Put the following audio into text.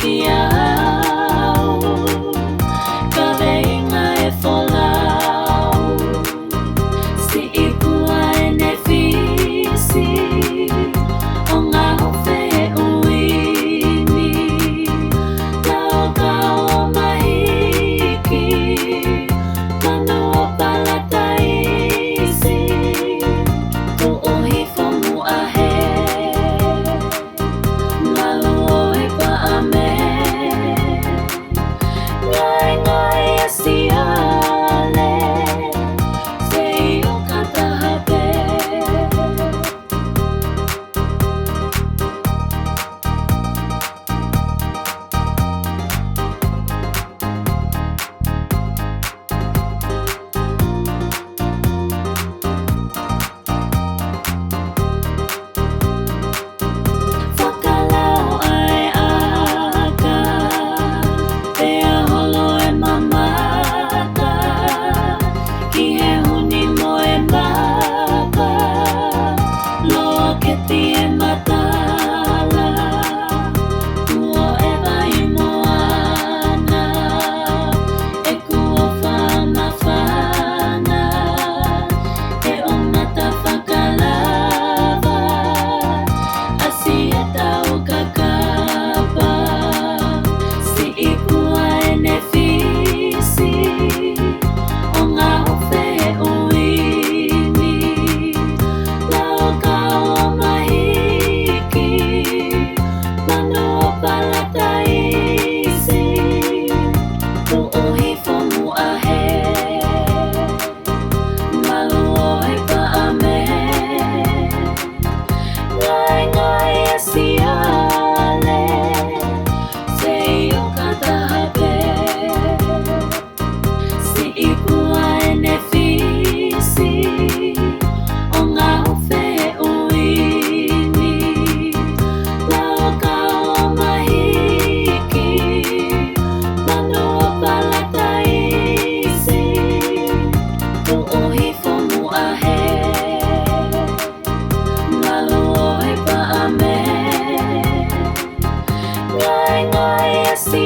kiau ka veinga e folau si ikua e ne fisi o ngā hawhe e uini lau ka o mahiki manu o palataisi o hifo muahe malu oi pa ame ngai ngai asiale sei o katahape whakalau ai aka pea holo e mamata ki he huni mo e mapa loa ke ti e matala ua e vai moana e kua whamawhana e o mata whakalava asi e tau kakapa si ikua e ne fisi o ngā hawhe e uini lau ka o mahiki manu o palataisi o hifo muahe malu oi pa ame ngai ngai asiale sei o katahape si ikua e ne fisi o ngā hawhe e uini lau ka o mahiki manu o palataisi o hifo muahe malu oi pa ame ngai ngai asi